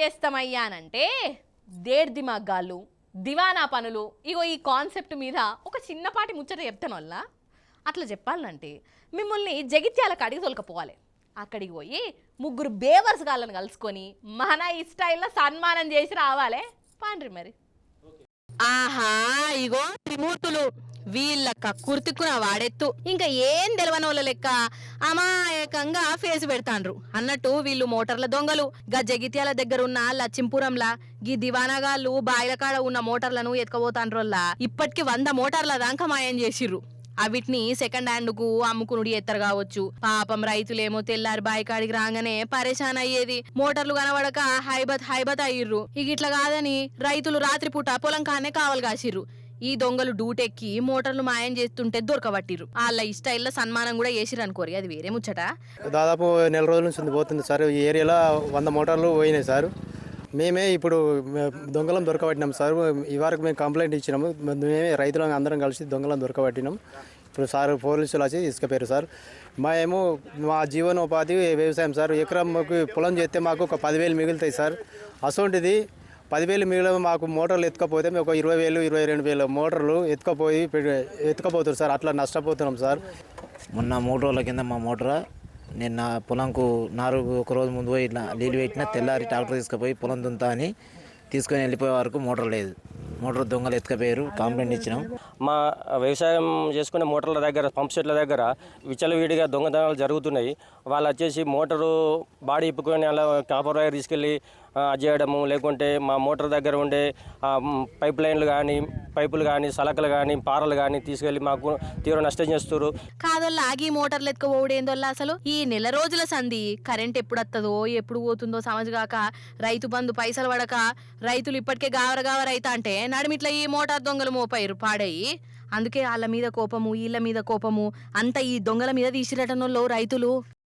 చేస్తామయ్యానంటే దేడ్ దిమాగాళ్ళు దివానా పనులు ఇగో ఈ కాన్సెప్ట్ మీద ఒక చిన్నపాటి ముచ్చట చెప్తాను వల్ల అట్లా చెప్పాలంటే మిమ్మల్ని జగిత్యాలకు అడిగి తోలుకపోవాలి. అక్కడికి పోయి ముగ్గురు బేవర్స్ గాళ్ళని కలుసుకొని మన ఈ స్టైల్లో సన్మానం చేసి రావాలి. పాండ్రి మరి. ఆహా ఇగో త్రిమూర్తులు వీళ్ళ కక్కుర్తిక్కున వాడెత్తు ఇంకా ఏం తెలవనోళ్ళ లెక్క అమాయకంగా ఫేస్ పెడతాండ్రు అన్నట్టు వీళ్ళు మోటార్ల దొంగలు. గా జగిత్యాల దగ్గర ఉన్న లచ్చింపురంలా గీ దివానాగాళ్ళు బాయిల కాడ ఉన్న మోటార్లను ఎత్తుకపోతాండ్రోల్లా ఇప్పటికి 100 మోటార్ల దాకా మాయం చేసిర్రు. అవిటిని సెకండ్ హ్యాండ్ కు అమ్ముకునుడి ఎత్తరు కావచ్చు. పాపం రైతులేమో తెల్లారి బాయికాడికి రాగానే పరేషాన్ అయ్యేది. మోటార్లు కనబడక హైబత్ అయ్యిర్రు. ఇక ఇట్లా కాదని రైతులు రాత్రిపూట పొలం కానే కావలు కాసిర్రు. ఈ దొంగలు డూటెక్కి మోటార్లు మాయం చేస్తుంటే దొరకబట్టిర్రు. వాళ్ళ ఈ స్టైల్లో సన్మానం కూడా చేసిర్రు అనుకోరి, అది వేరే ముచ్చట. దాదాపు నెల రోజుల నుంచి పోతుంది సార్. ఈ ఏరియాలో 100 మోటార్లు పోయినాయి సార్. మేమే ఇప్పుడు దొంగలను దొరకబట్టినాం సార్. ఈ వరకు మేము కంప్లైంట్ ఇచ్చినాము. మేమే రైతులను అందరం కలిసి దొంగలను దొరకబట్టినాం. ఇప్పుడు సార్ పోలీసులు వచ్చి తీసుకుపోయారు సార్. మా జీవనోపాధి వ్యవసాయం సార్. ఎకరంకి పొలం చేస్తే మాకు ఒక 10,000 మిగులుతాయి సార్. అసోంటిది 10,000 మిగిలిన మాకు మోటార్లు ఎత్తుకపోతే మేము ఒక 20,000 22,000 మోటార్లు ఎత్తుకపోతారు సార్. అట్లా నష్టపోతున్నాం సార్. మొన్న 3 రోజుల కింద మా మోటార్ నిన్న పొలంకు ఒక రోజు ముందు పోయి ఇట్లా నీళ్ళు పెట్టినా తెల్లారి ట్రాక్టర్ తీసుకుపోయి పొలం దుంతా అని తీసుకొని వెళ్ళిపోయే వరకు మోటార్ లేదు. మోటార్ దొంగలు ఎత్తుకపోయారు. కంప్లైంట్ ఇచ్చినాం. మా వ్యవసాయం చేసుకునే మోటార్ల దగ్గర పంప్ సెట్ల దగ్గర విచ్చలవిడిగా దొంగతనాలు జరుగుతున్నాయి. వాళ్ళు వచ్చేసి మోటారు బాడీ ఇప్పుకొని అలా కాపర్ వైర్ తీసుకెళ్ళి చేయడము, లేకుంటే మా మోటార్ దగ్గర ఉండే పైపులు కానీ సలకలు కానీ పారలు కానీ తీసుకెళ్ళి మాకు తీవ్ర నష్టం చేస్తారు. కాదోళ్ళ ఆగి మోటార్లు ఎత్తుకపోవడేందోళ్ళ అసలు ఈ నెల రోజుల సంధి కరెంట్ ఎప్పుడు వస్తుందో ఎప్పుడు పోతుందో సమజగాక రైతు బంధు పైసలు పడక రైతులు ఇప్పటికే గావరైతా అంటే నడిమిట్లా ఈ మోటార్ దొంగలు మోపారు పాడయి. అందుకే వాళ్ళ మీద కోపము వీళ్ళ మీద కోపము అంతా ఈ దొంగల మీద తీసిరటనోళ్ళు రైతులు.